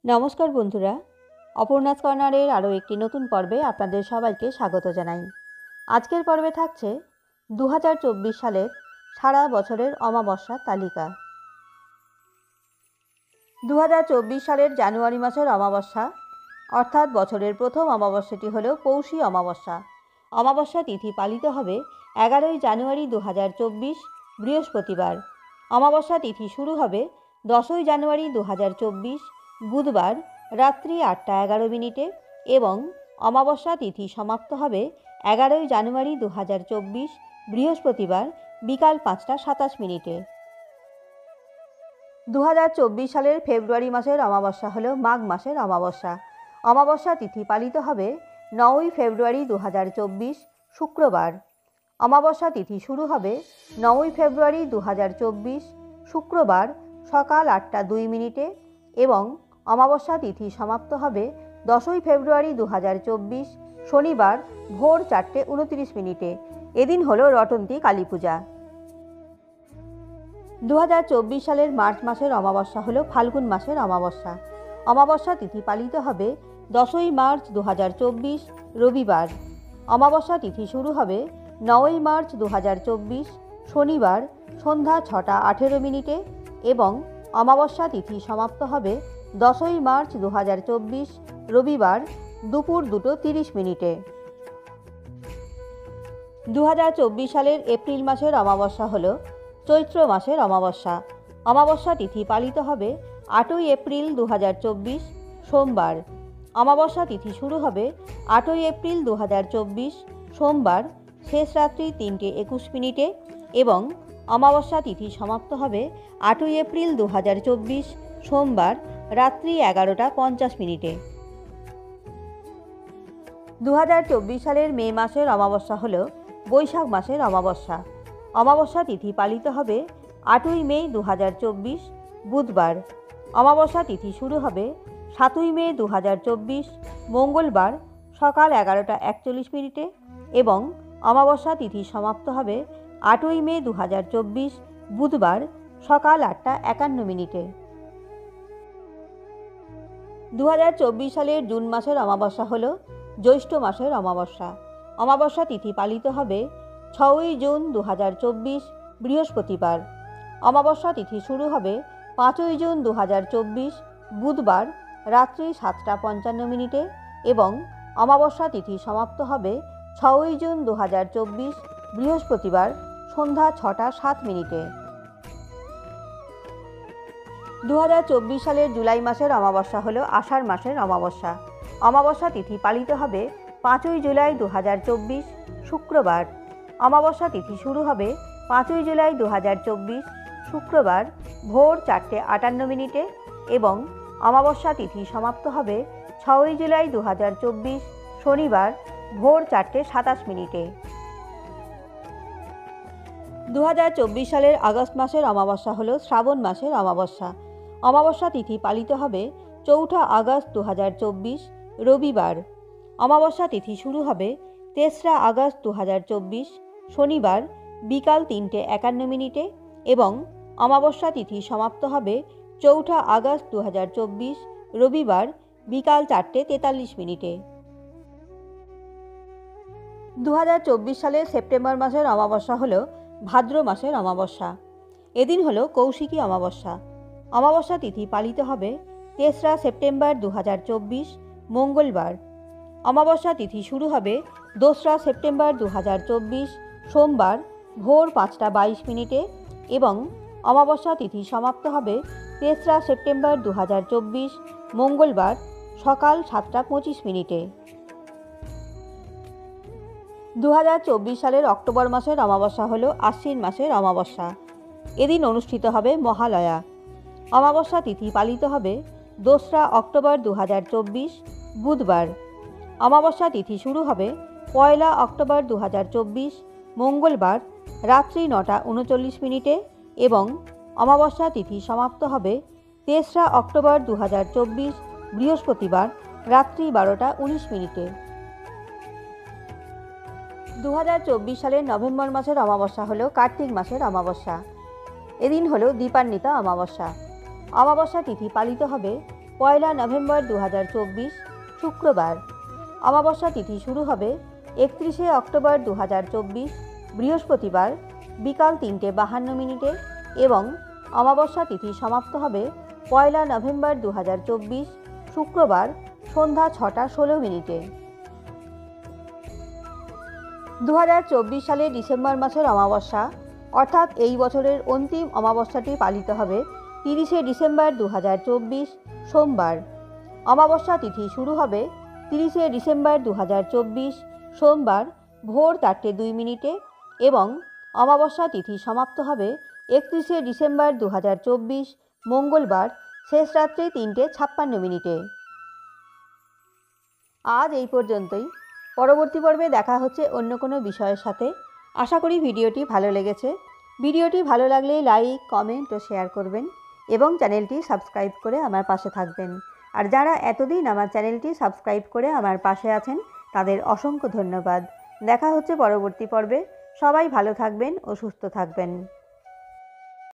নমস্কার বন্ধুরা, অপর্ণাস কর্নারের আরও একটি নতুন পর্বে আপনাদের সবাইকে স্বাগত জানাই। আজকের পর্বে থাকছে 2024 সালের সারা বছরের অমাবস্যার তালিকা। 2024 সালের জানুয়ারি মাসের অমাবস্যা অর্থাৎ বছরের প্রথম অমাবস্যাটি হল পৌষী অমাবস্যা। অমাবস্যা তিথি পালিত হবে 11ই জানুয়ারি 2024 বৃহস্পতিবার। অমাবস্যা তিথি শুরু হবে 10ই জানুয়ারি 2024 বুধবার রাত্রি 8:11 এবং অমাবস্যা তিথি সমাপ্ত হবে 11ই জানুয়ারি 2024 বৃহস্পতিবার বিকাল 5:27। 2024 সালের ফেব্রুয়ারি মাসের অমাবস্যা হল মাঘ মাসের অমাবস্যা। অমাবস্যা তিথি পালিত হবে 9ই ফেব্রুয়ারি 2024 শুক্রবার। অমাবস্যা তিথি শুরু হবে 9ই ফেব্রুয়ারি 2024 শুক্রবার সকাল 8:02 এবং অমাবস্যা তিথি সমাপ্ত হবে 10ই ফেব্রুয়ারি 2024 শনিবার ভোর 4:29। এদিন হলো রটন্তী কালী পূজা। 2024 সালের মার্চ মাসের অমাবস্যা হল ফাল্গুন মাসের অমাবস্যা। অমাবস্যা তিথি পালিত হবে 10ই মার্চ 2024 রবিবার। অমাবস্যা তিথি শুরু হবে 9ই মার্চ 2024 শনিবার সন্ধ্যা 6:18 এবং অমাবস্যা তিথি সমাপ্ত হবে 10ই মার্চ 2024 রবিবার দুপুর 2:30। 2024 সালের এপ্রিল মাসের অমাবস্যা হল চৈত্র মাসের অমাবস্যা। অমাবস্যা তিথি পালিত হবে 8ই এপ্রিল 2024 সোমবার। অমাবস্যা তিথি শুরু হবে 8ই এপ্রিল 2024 সোমবার শেষ রাত্রি 3:21 এবং অমাবস্যা তিথি সমাপ্ত হবে 8ই এপ্রিল 2024 সোমবার রাত্রি 11:50। 2024 সালের মে মাসের অমাবস্যা হল বৈশাখ মাসের অমাবস্যা। অমাবস্যা তিথি পালিত হবে 8ই মে 2024 বুধবার। অমাবস্যা তিথি শুরু হবে 7ই মে 2024 মঙ্গলবার সকাল 11:41 এবং অমাবস্যা তিথি সমাপ্ত হবে 8ই মে 2024 বুধবার সকাল 8:51। 2024 সালের জুন মাসের অমাবস্যা হল জ্যৈষ্ঠ মাসের অমাবস্যা। অমাবস্যা তিথি পালিত হবে 6ই জুন 2024 বৃহস্পতিবার। অমাবস্যা তিথি শুরু হবে 5ই জুন 2024 বুধবার রাত্রি 7:55 এবং অমাবস্যা তিথি সমাপ্ত হবে 6ই জুন 2024 বৃহস্পতিবার সন্ধ্যা 6:07। 2024 সালের জুলাই মাসের অমাবস্যা হল আষাঢ় মাসের অমাবস্যা। অমাবস্যা তিথি পালিত হবে 5ই জুলাই 2024 শুক্রবার। অমাবস্যা তিথি শুরু হবে 5ই জুলাই 2024 শুক্রবার ভোর 4:58 এবং অমাবস্যা তিথি সমাপ্ত হবে 6ই জুলাই 2024 শনিবার ভোর 4:27। 2024 সালের আগস্ট মাসের অমাবস্যা হল শ্রাবণ মাসের অমাবস্যা। অমাবস্যা তিথি পালিত হবে 4 আগস্ট 2024 রবিবার। অমাবস্যা তিথি শুরু হবে 3 আগস্ট 2024 শনিবার বিকাল 3:51 এবং অমাবস্যা তিথি সমাপ্ত হবে 4 আগস্ট 2024 রবিবার বিকাল 4:43। 2024 সালের সেপ্টেম্বর মাসের অমাবস্যা হল ভাদ্র মাসের অমাবস্যা। এদিন হল কৌশিকী অমাবস্যা। অমাবস্যা তিথি পালিত হবে 3 সেপ্টেম্বর 2024 মঙ্গলবার। অমাবস্যা তিথি শুরু হবে 2 সেপ্টেম্বর 2024 সোমবার ভোর 5:22 এবং অমাবস্যা তিথি সমাপ্ত হবে 3 সেপ্টেম্বর 2024 মঙ্গলবার সকাল 7:25। 2024 সালের অক্টোবর মাসের অমাবস্যা হল আশ্বিন মাসের অমাবস্যা। এদিন অনুষ্ঠিত হবে মহালয়া। অমাবস্যা তিথি পালিত হবে 2 অক্টোবর 2024 বুধবার। অমাবস্যা তিথি শুরু হবে 1 অক্টোবর 2024 মঙ্গলবার রাত্রি 9:39 এবং অমাবস্যা তিথি সমাপ্ত হবে 3 অক্টোবর 2024 বৃহস্পতিবার রাত্রি 12:19। 2024 সালের নভেম্বর মাসের অমাবস্যা হল কার্তিক মাসের অমাবস্যা। এদিন হল দীপান্বিতা অমাবস্যা। অমাবস্যা তিথি পালিত হবে পয়লা নভেম্বর 2024 শুক্রবার। অমাবস্যা তিথি শুরু হবে 31শে অক্টোবর 2024 বৃহস্পতিবার বিকাল 3:52 এবং অমাবস্যা তিথি সমাপ্ত হবে পয়লা নভেম্বর 2024 শুক্রবার সন্ধ্যা 6:16। 2024 সালের ডিসেম্বর মাসের অমাবস্যা অর্থাৎ এই বছরের অন্তিম অমাবস্যাটি পালিত হবে 30শে ডিসেম্বর 2024 সোমবার। অমাবস্যা তিথি শুরু হবে 30শে ডিসেম্বর 2024 সোমবার ভোর 4:02 এবং অমাবস্যা তিথি সমাপ্ত হবে 31শে ডিসেম্বর 2024 মঙ্গলবার শেষ রাত্রে 3:56। আজ এই পর্যন্তই। পরবর্তী পর্বে দেখা হচ্ছে অন্য কোনো বিষয়ের সাথে। আশা করি ভিডিওটি ভালো লেগেছে। ভিডিওটি ভালো লাগলে লাইক, কমেন্ট ও শেয়ার করবেন এবং চ্যানেলটি সাবস্ক্রাইব করে আমার পাশে থাকবেন। আর যারা এতদিন আমার চ্যানেলটি সাবস্ক্রাইব করে আমার পাশে আছেন তাদের অসংখ্য ধন্যবাদ। দেখা হচ্ছে পরবর্তী পর্বে। সবাই ভালো থাকবেন ও সুস্থ থাকবেন।